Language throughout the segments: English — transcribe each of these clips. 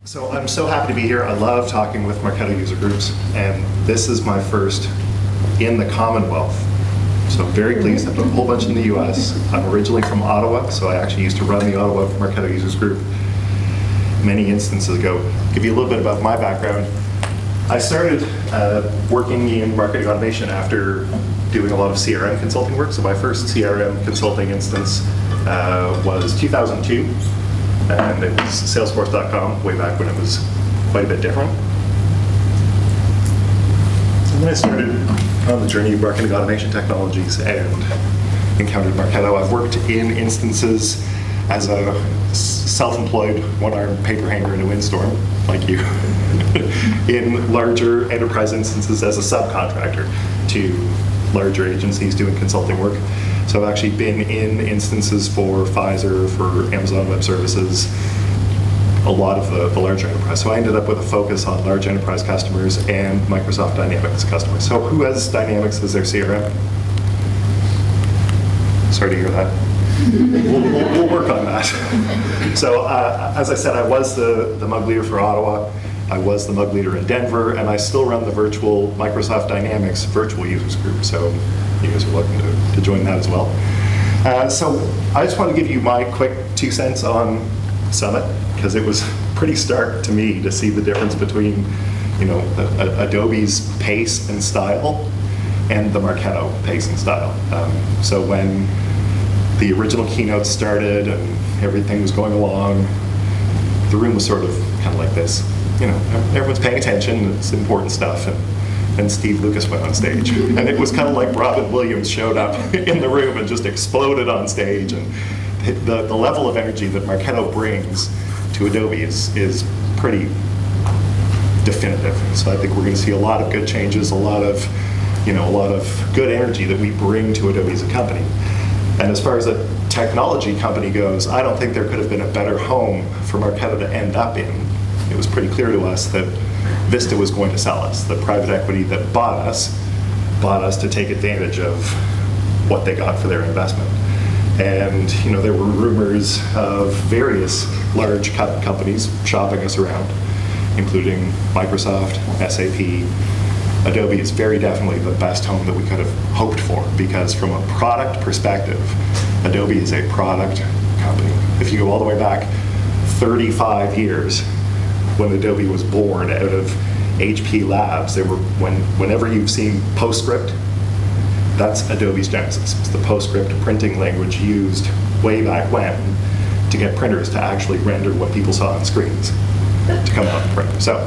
So I'm so happy to be here. I love talking with Marketo user groups, and this is my first in the Commonwealth. So I'm very pleased. I've done a whole bunch in the US. I'm originally from Ottawa, so I actually used to run the Ottawa Marketo Users Group many instances ago. Give you a little bit about my background. I started working in marketing automation after doing a lot of CRM consulting work. So my first CRM consulting instance was 2002, and it was Salesforce.com, way back when it was quite a bit different. And then I started on the journey of marketing automation technologies and encountered Marketo. I've worked in instances as a self-employed one-armed paper hanger in a windstorm, like you, in larger enterprise instances as a subcontractor to larger agencies doing consulting work. So I've actually been in instances for Pfizer, for Amazon Web Services, a lot of the larger enterprise. So I ended up with a focus on large enterprise customers and Microsoft Dynamics customers. So who has Dynamics as their CRM? Sorry to hear that. We'll work on that. So as I said, I was the MUG leader for Ottawa. I was the MUG leader in Denver, and I still run the virtual Microsoft Dynamics virtual users group. So you guys are welcome to join that as well. So I just want to give you my quick 2 cents on Summit, because it was pretty stark to me to see the difference between, Adobe's pace and style and the Marketo pace and style. So when the original keynote started and everything was going along, the room was sort of kind of like this. Everyone's paying attention, it's important stuff, and then Steve Lucas went on stage. And it was kind of like Robin Williams showed up in the room and just exploded on stage. And the level of energy that Marketo brings to Adobe is pretty definitive. So I think we're going to see a lot of good changes, a lot of good energy that we bring to Adobe as a company. And as far as a technology company goes, I don't think there could have been a better home for Marketo to end up in. It was pretty clear to us that Vista was going to sell us. The private equity that bought us to take advantage of what they got for their investment. And there were rumors of various large companies shopping us around, including Microsoft, SAP. Adobe is very definitely the best home that we could have hoped for, because from a product perspective, Adobe is a product company. If you go all the way back 35 years, when Adobe was born out of HP Labs, whenever you've seen PostScript, that's Adobe's genesis. It's the PostScript printing language used way back when to get printers to actually render what people saw on screens to come out the printer. So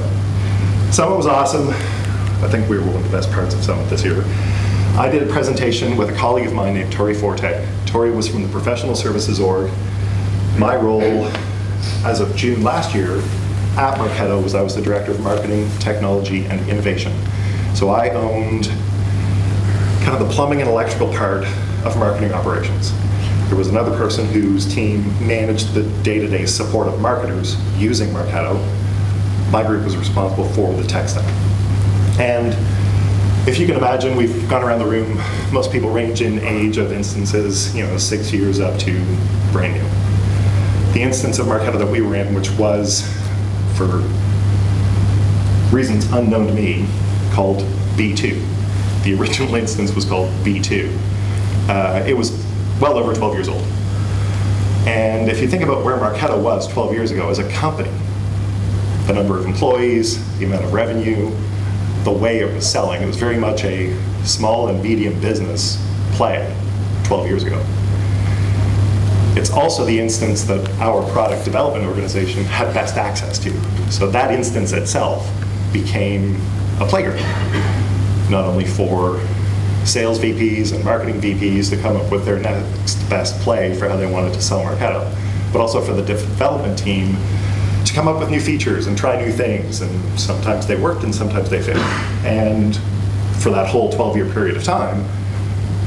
Summit was awesome. I think we were one of the best parts of Summit this year. I did a presentation with a colleague of mine named Tori Forte. Tori was from the Professional Services org. My role as of June last year at Marketo was I was the Director of Marketing, Technology, and Innovation. So I owned kind of the plumbing and electrical part of marketing operations. There was another person whose team managed the day-to-day support of marketers using Marketo. My group was responsible for the tech stack. And if you can imagine, we've gone around the room, most people range in age of instances, 6 years up to brand new. The instance of Marketo that we were in, which was, for reasons unknown to me, called B2. The original instance was called B2. It was well over 12 years old. And if you think about where Marketo was 12 years ago as a company, the number of employees, the amount of revenue, the way it was selling, it was very much a small and medium business play 12 years ago. It's also the instance that our product development organization had best access to. So that instance itself became a playground, not only for sales VPs and marketing VPs to come up with their next best play for how they wanted to sell Marketo, but also for the development team to come up with new features and try new things. And sometimes they worked and sometimes they failed. And for that whole 12-year period of time,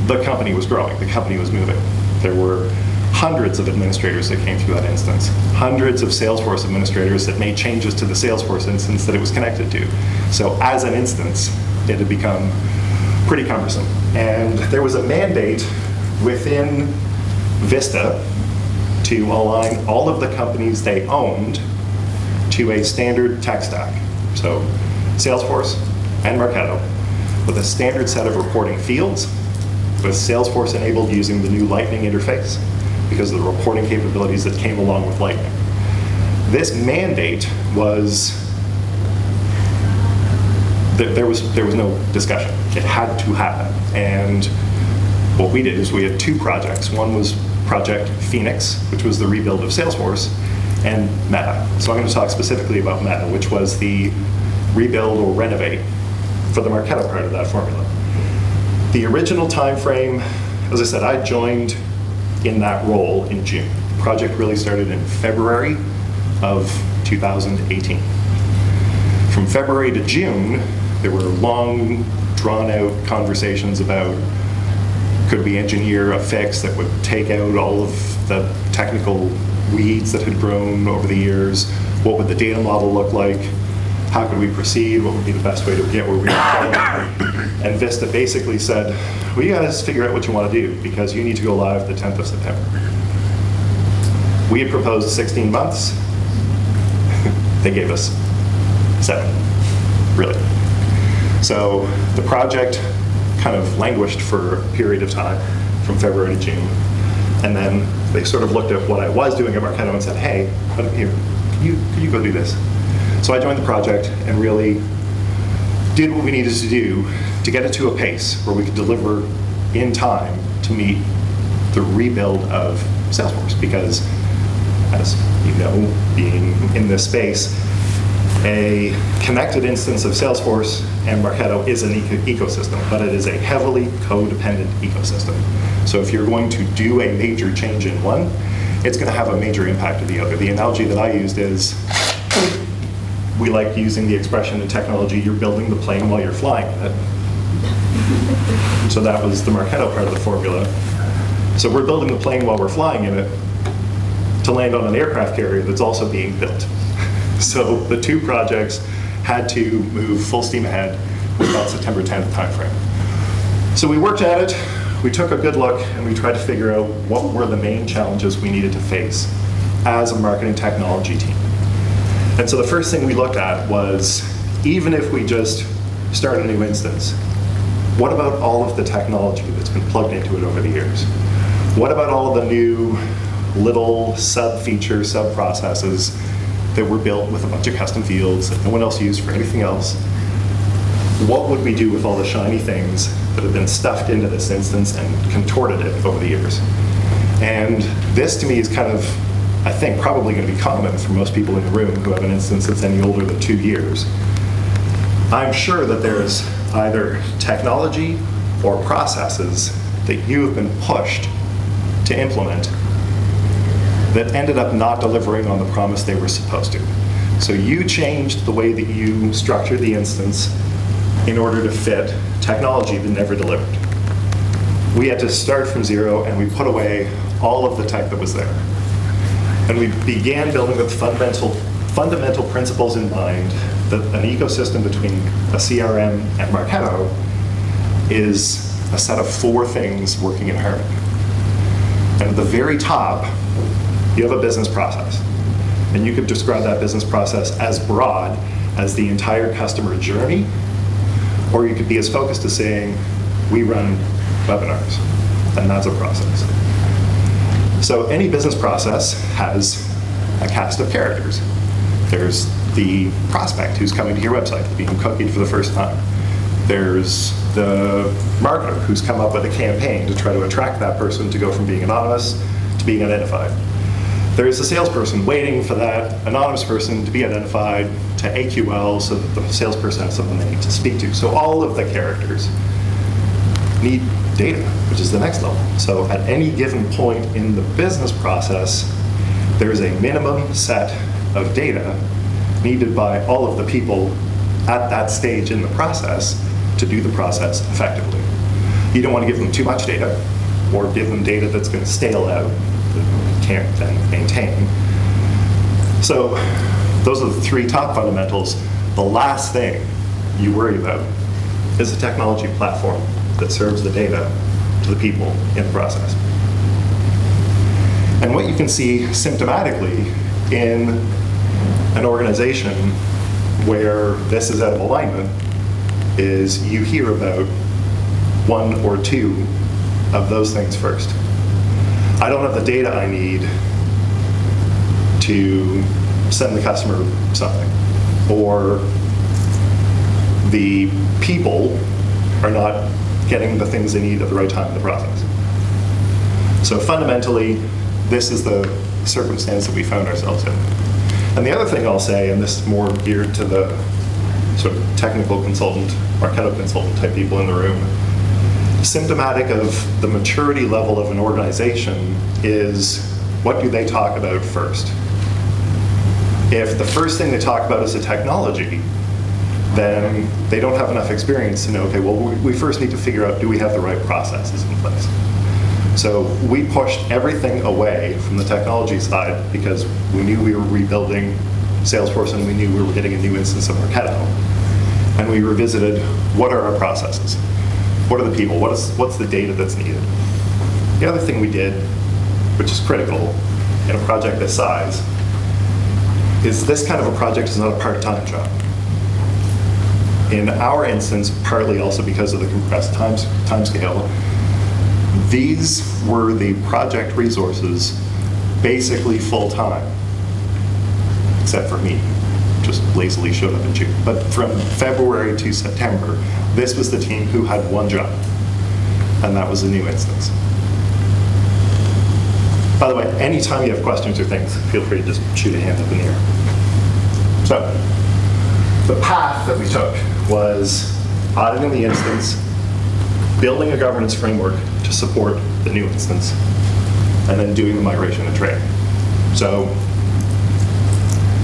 the company was growing, the company was moving. There were hundreds of administrators that came through that instance, hundreds of Salesforce administrators that made changes to the Salesforce instance that it was connected to. So as an instance, it had become pretty cumbersome. And there was a mandate within Vista to align all of the companies they owned to a standard tech stack. So Salesforce and Marketo with a standard set of reporting fields, with Salesforce enabled using the new Lightning interface because of the reporting capabilities that came along with Lightning. This mandate was, there was no discussion. It had to happen. And what we did is we had two projects. One was Project Phoenix, which was the rebuild of Salesforce, and Meta. So I'm going to talk specifically about Meta, which was the rebuild or renovate for the Marketo part of that formula. The original time frame, as I said, I joined in that role in June. The project really started in February of 2018. From February to June, there were long, drawn-out conversations about could we engineer a fix that would take out all of the technical weeds that had grown over the years? What would the data model look like? How could we proceed? What would be the best way to get where we were going? And Vista basically said, well, you guys figure out what you want to do because you need to go live the 10th of September. We had proposed 16 months. They gave us 7, really. So the project kind of languished for a period of time from February to June. And then they sort of looked at what I was doing at Marketo and said, hey, here, can you go do this? So I joined the project and really did what we needed to do to get it to a pace where we could deliver in time to meet the rebuild of Salesforce. Because, as you know, being in this space, a connected instance of Salesforce and Marketo is an ecosystem, but it is a heavily codependent ecosystem. So if you're going to do a major change in one, it's going to have a major impact to the other. The analogy that I used is, we like using the expression in technology, you're building the plane while you're flying in it. So that was the Marketo part of the formula. So we're building the plane while we're flying in it to land on an aircraft carrier that's also being built. So the two projects had to move full steam ahead with that September 10th timeframe. So we worked at it, we took a good look, and we tried to figure out what were the main challenges we needed to face as a marketing technology team. And so the first thing we looked at was, even if we just start a new instance, what about all of the technology that's been plugged into it over the years? What about all the new little sub-features, sub-processes that were built with a bunch of custom fields that no one else used for anything else? What would we do with all the shiny things that have been stuffed into this instance and contorted it over the years? And this, to me, is kind of, I think, probably going to be common for most people in the room who have an instance that's any older than 2 years. I'm sure that there's either technology or processes that you have been pushed to implement that ended up not delivering on the promise they were supposed to. So you changed the way that you structured the instance in order to fit technology that never delivered. We had to start from zero, and we put away all of the tech that was there. And we began building with fundamental principles in mind that an ecosystem between a CRM and Marketo is a set of 4 things working in harmony. And at the very top, you have a business process. And you could describe that business process as broad as the entire customer journey, or you could be as focused as saying, we run webinars, and that's a process. So any business process has a cast of characters. There's the prospect who's coming to your website, being cookied for the first time. There's the marketer who's come up with a campaign to try to attract that person to go from being anonymous to being identified. There's the salesperson waiting for that anonymous person to be identified to AQL so that the salesperson has something they need to speak to. So all of the characters need data, which is the next level. So at any given point in the business process, there's a minimum set of data needed by all of the people at that stage in the process to do the process effectively. You don't want to give them too much data or give them data that's going to stale out that you can't then maintain. So those are the 3 top fundamentals. The last thing you worry about is a technology platform that serves the data to the people in the process. And what you can see symptomatically in An organization where this is out of alignment is you hear about one or two of those things first. I don't have the data I need to send the customer something, or the people are not getting the things they need at the right time in the process. So fundamentally, this is the circumstance that we found ourselves in. And the other thing I'll say, and this is more geared to the sort of technical consultant, Marketo consultant type people in the room, symptomatic of the maturity level of an organization is, what do they talk about first? If the first thing they talk about is the technology, then they don't have enough experience to know, okay, well, we first need to figure out, do we have the right processes in place? So we pushed everything away from the technology side because we knew we were rebuilding Salesforce and we knew we were getting a new instance of Marketo. And we revisited, what are our processes? What are the people? What's the data that's needed? The other thing we did, which is critical in a project this size, is this kind of a project is not a part-time job. In our instance, partly also because of the compressed time scale, these were the project resources basically full-time, except for me, just lazily showed up in June. But from February to September, this was the team who had one job, and that was a new instance. By the way, anytime you have questions or things, feel free to just shoot a hand up in the air. So, the path that we took was auditing the instance, building a governance framework to support the new instance, and then doing the migration and training. So,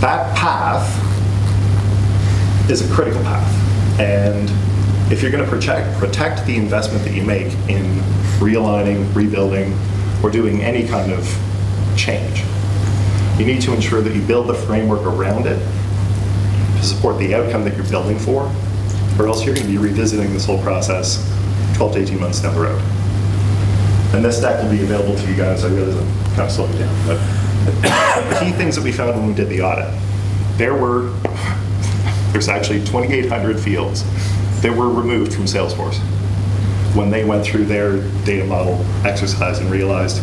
that path is a critical path. And if you're going to protect the investment that you make in realigning, rebuilding, or doing any kind of change, you need to ensure that you build the framework around it to support the outcome that you're building for, or else you're going to be revisiting this whole process 12 to 18 months down the road. And this deck will be available to you guys. I realize I'm kind of slowing down, but the key things that we found when we did the audit, there's actually 2,800 fields that were removed from Salesforce when they went through their data model exercise and realized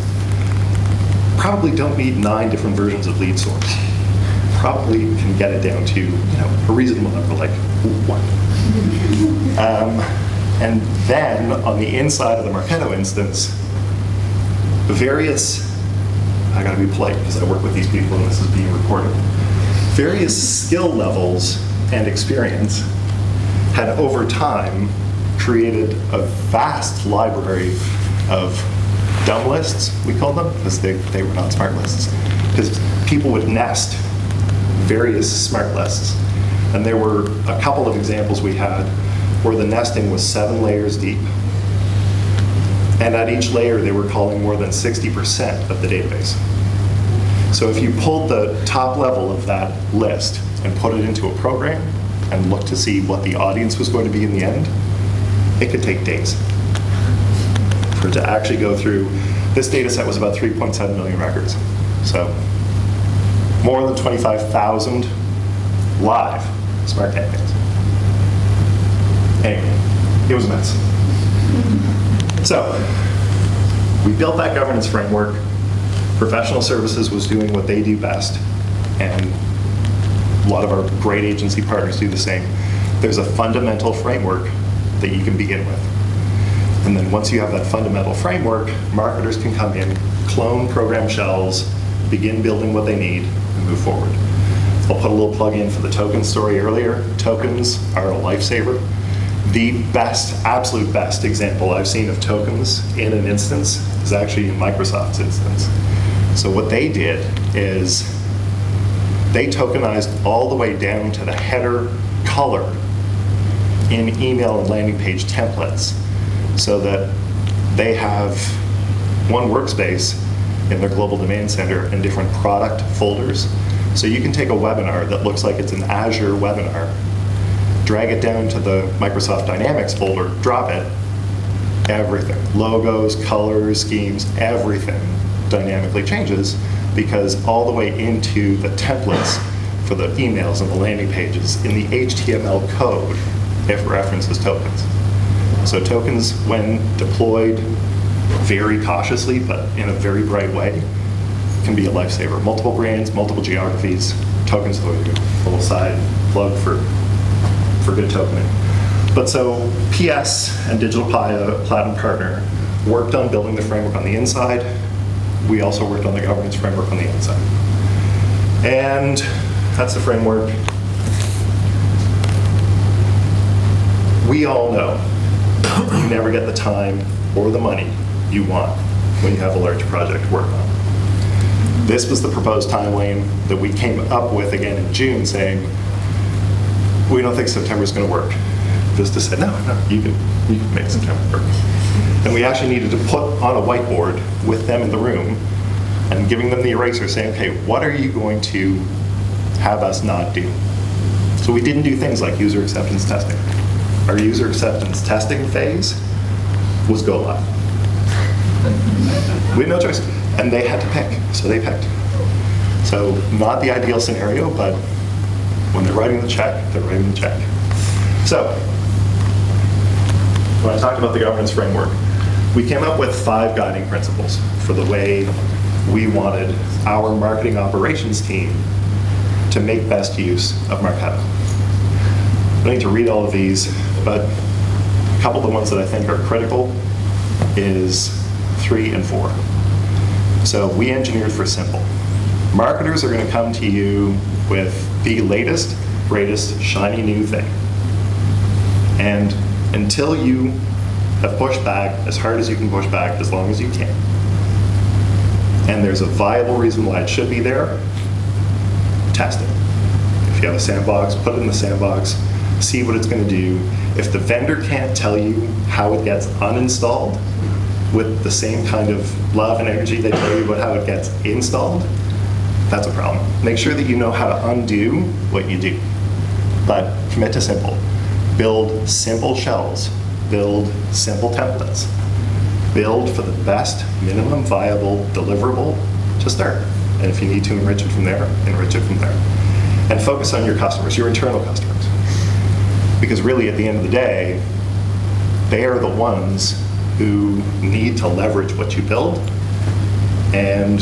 probably don't need 9 different versions of lead source. Probably can get it down to a reasonable number, like 1. And then on the inside of the Marketo instance, I gotta be polite because I work with these people and this is being recorded. Various skill levels and experience had over time created a vast library of dumb lists, we called them, because they were not smart lists. Because people would nest various smart lists. And there were a couple of examples we had where the nesting was 7 layers deep. And at each layer, they were calling more than 60% of the database. So if you pulled the top level of that list and put it into a program and looked to see what the audience was going to be in the end, it could take days for it to actually go through. This data set was about 3.7 million records. So more than 25,000 live smart campaigns. Anyway, it was a mess. So we built that governance framework. Professional services was doing what they do best, and a lot of our great agency partners do the same. There's a fundamental framework that you can begin with. And then once you have that fundamental framework, marketers can come in, clone program shells, begin building what they need, and move forward. I'll put a little plug in for the token story earlier. Tokens are a lifesaver. The best, absolute best example I've seen of tokens in an instance is actually in Microsoft's instance. So what they did is they tokenized all the way down to the header color in email and landing page templates so that they have one workspace in their global demand center and different product folders. So you can take a webinar that looks like it's an Azure webinar, drag it down to the Microsoft Dynamics folder, drop it, everything, logos, colors, schemes, everything dynamically changes because all the way into the templates for the emails and the landing pages in the HTML code if it references tokens. So tokens, when deployed very cautiously, but in a very bright way, can be a lifesaver. Multiple brands, multiple geographies, tokens, a little side plug for good tokening. But so PS and Digital Pi, a Platinum partner, worked on building the framework on the inside. We also worked on the governance framework on the outside. And that's the framework. We all know you never get the time or the money you want when you have a large project to work on. This was the proposed timeline that we came up with again in June, saying, we don't think September's going to work. Vista said, no, you can make September work. And we actually needed to put on a whiteboard with them in the room and giving them the eraser saying, okay, what are you going to have us not do? So we didn't do things like user acceptance testing. Our user acceptance testing phase was go live. We had no choice. And they had to pick, so they picked. So not the ideal scenario, but when they're writing the check, they're writing the check. So when I talked about the governance framework, we came up with 5 guiding principles for the way we wanted our marketing operations team to make best use of Marketo. I don't need to read all of these, but a couple of the ones that I think are critical is 3 and 4. So we engineered for simple. Marketers are going to come to you with the latest, greatest, shiny new thing. And until you have pushed back as hard as you can push back, as long as you can, and there's a viable reason why it should be there, test it. If you have a sandbox, put it in the sandbox, see what it's going to do. If the vendor can't tell you how it gets uninstalled with the same kind of love and energy they tell you about how it gets installed, that's a problem. Make sure that you know how to undo what you do. But commit to simple. Build simple shells. Build simple templates. Build for the best minimum viable deliverable to start. And if you need to enrich it from there, enrich it from there. And focus on your customers, your internal customers. Because really, at the end of the day, they are the ones who need to leverage what you build, and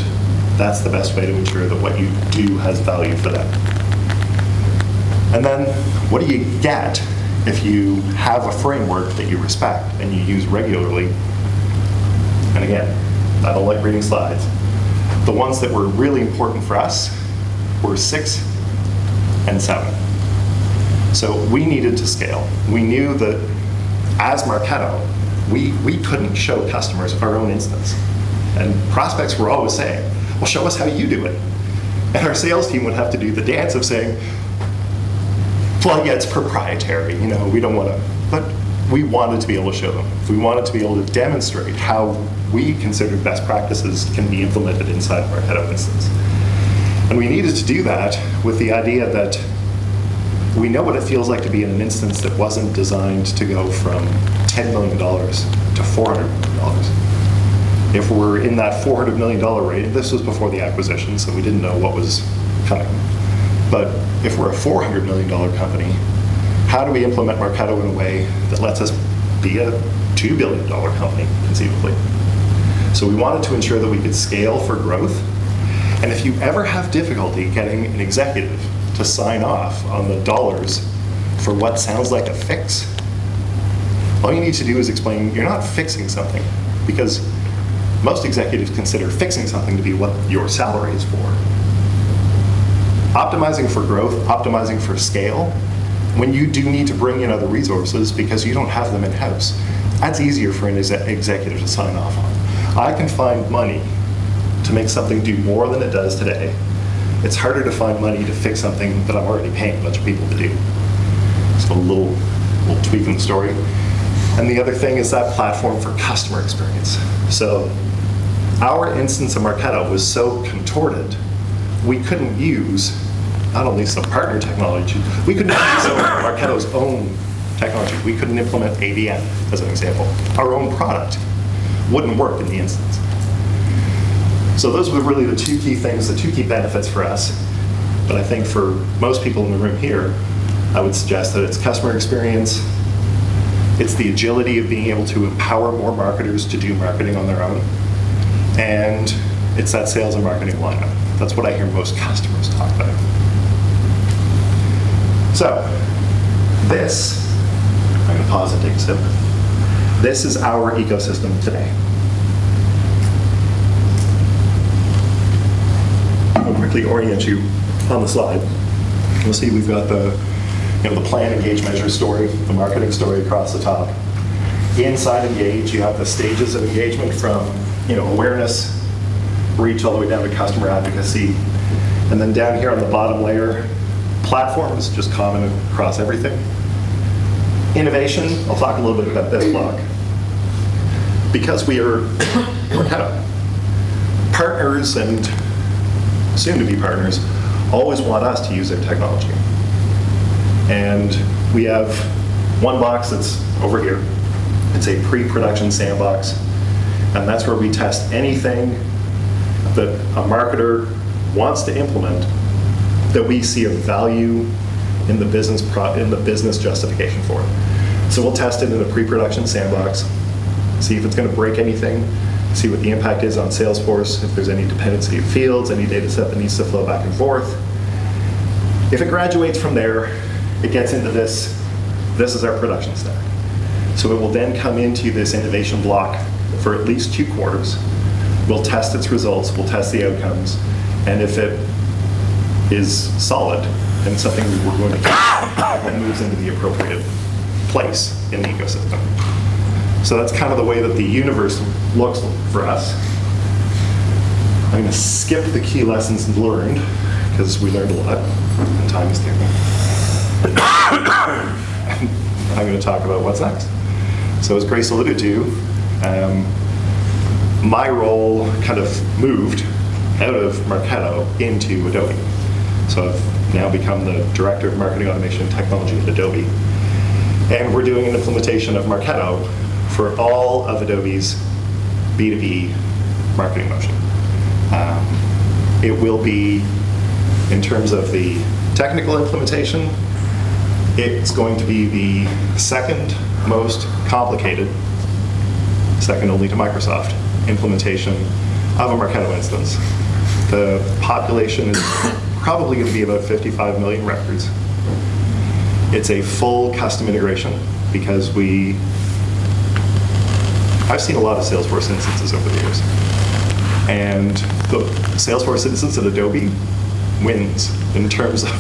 that's the best way to ensure that what you do has value for them. And then, what do you get if you have a framework that you respect and you use regularly? And again, I don't like reading slides. The ones that were really important for us were 6 and 7. So we needed to scale. We knew that as Marketo, we couldn't show customers our own instance. And prospects were always saying, well, show us how you do it. And our sales team would have to do the dance of saying, plugit's proprietary, we don't want to, but we wanted to be able to show them. We wanted to be able to demonstrate how we considered best practices can be implemented inside of our Marketo instance. And we needed to do that with the idea that we know what it feels like to be in an instance that wasn't designed to go from $10 million to $400 million. If we're in that $400 million rate, this was before the acquisition, so we didn't know what was coming. But if we're a $400 million company, how do we implement Marketo in a way that lets us be a $2 billion company, conceivably? So we wanted to ensure that we could scale for growth. And if you ever have difficulty getting an executive to sign off on the dollars for what sounds like a fix, all you need to do is explain you're not fixing something, because most executives consider fixing something to be what your salary is for. Optimizing for growth, optimizing for scale, when you do need to bring in other resources because you don't have them in-house, that's easier for an executive to sign off on. I can find money to make something do more than it does today. It's harder to find money to fix something that I'm already paying a bunch of people to do. So a little tweak in the story. And the other thing is that platform for customer experience. So our instance of Marketo was so contorted, we couldn't use not only some partner technology, we couldn't use some of Marketo's own technology. We couldn't implement ADM, as an example. Our own product wouldn't work in the instance. So those were really the 2 key things, the 2 key benefits for us. but I think for most people in the room here, I would suggest that it's customer experience, it's the agility of being able to empower more marketers to do marketing on their own, and it's that sales and marketing lineup. That's what I hear most customers talk about. So, this, I'm going to pause and take a sip. This is our ecosystem today. I'll quickly orient you on the slide. You'll see we've got the plan, engage, measure story, the marketing story across the top. Inside engage, you have the stages of engagement from awareness, reach, all the way down to customer advocacy. And then down here on the bottom layer, platforms, just common across everything. Innovation, I'll talk a little bit about this block. Because we're kind of partners and soon to be partners, always want us to use their technology. And we have one box that's over here. It's a pre-production sandbox. And that's where we test anything that a marketer wants to implement that we see a value in the business justification for it. So we'll test it in the pre-production sandbox, see if it's going to break anything, see what the impact is on Salesforce, if there's any dependency of fields, any data set that needs to flow back and forth. If it graduates from there, it gets into this. This is our production stack. So it will then come into this innovation block for at least 2 quarters. We'll test its results, we'll test the outcomes, and if it is solid and something we're going to keep, it moves into the appropriate place in the ecosystem. So that's kind of the way that the universe looks for us. I'm going to skip the key lessons learned, because we learned a lot, and time is ticking. I'm going to talk about what's next. So as Grace alluded to, my role kind of moved out of Marketo into Adobe. So I've now become the Director of Marketing Automation and Technology at Adobe. And we're doing an implementation of Marketo for all of Adobe's B2B marketing motion. It will be, in terms of the technical implementation, it's going to be the second most complicated, second only to Microsoft, implementation of a Marketo instance. The population is probably going to be about 55 million records. It's a full custom integration because I've seen a lot of Salesforce instances over the years. And the Salesforce instance at Adobe wins in terms of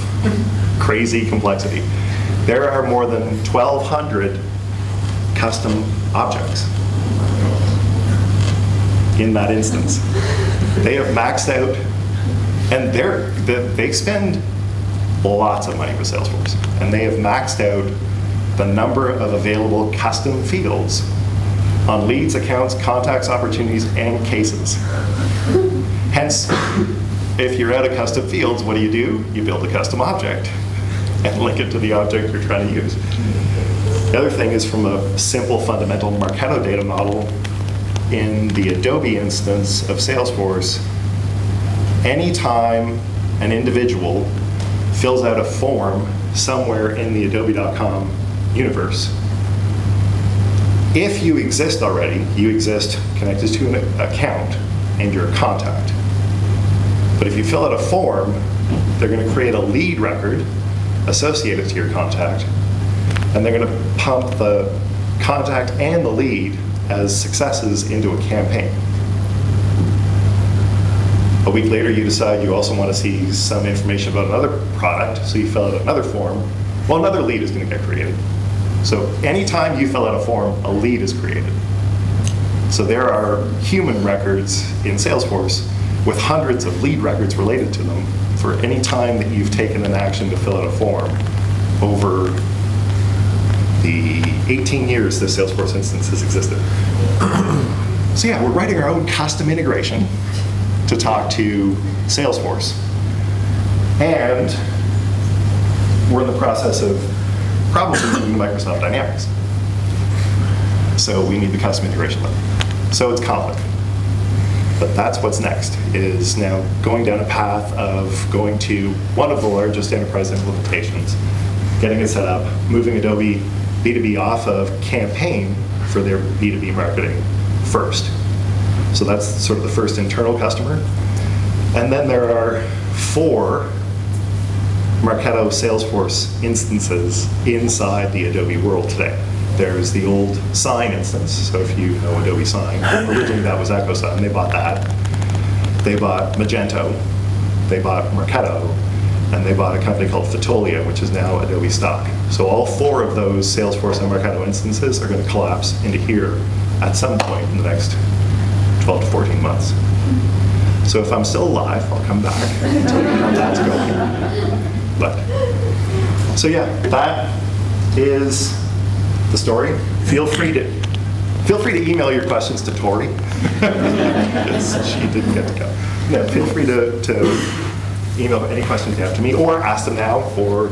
crazy complexity. There are more than 1,200 custom objects in that instance. They have maxed out, and they spend lots of money with Salesforce, and they have maxed out the number of available custom fields on leads, accounts, contacts, opportunities, and cases. Hence, if you're out of custom fields, what do? You build a custom object and link it to the object you're trying to use. The other thing is, from a simple fundamental Marketo data model, in the Adobe instance of Salesforce, anytime an individual fills out a form somewhere in the adobe.com universe, if you exist already, you exist connected to an account and you're a contact. But if you fill out a form, they're going to create a lead record associated to your contact, and they're going to pump the contact and the lead as successes into a campaign. A week later, you decide you also want to see some information about another product, so you fill out another form. Well, another lead is going to get created. So anytime you fill out a form, a lead is created. So there are human records in Salesforce with hundreds of lead records related to them for any time that you've taken an action to fill out a form over the 18 years this Salesforce instance has existed. So yeah, we're writing our own custom integration to talk to Salesforce. And we're in the process of probably moving to Microsoft Dynamics. So we need the custom integration layer. So it's complicated. But that's what's next, is now going down a path of going to one of the largest enterprise implementations, getting it set up, moving Adobe B2B off of Campaign for their B2B marketing first. So that's sort of the first internal customer. And then there are 4 Marketo Salesforce instances inside the Adobe world today. There's the old Sign instance, so if you know Adobe Sign, originally that was EchoSign, they bought that. They bought Magento, they bought Marketo, and they bought a company called Fotolia, which is now Adobe stock. So all 4 of those Salesforce and Marketo instances are going to collapse into here at some point in the next 12 to 14 months. So if I'm still alive, I'll come back and tell you how that's going. But, so yeah, that is the story. Feel free to email your questions to Tori. Because she didn't get to go. No, feel free to email any questions you have to me, or ask them now, or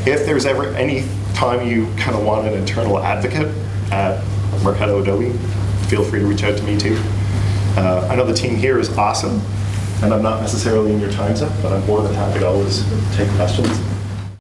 if there's ever any time you kind of want an internal advocate at Marketo Adobe, feel free to reach out to me too. I know the team here is awesome, and I'm not necessarily in your time zone, but I'm more than happy to always take questions.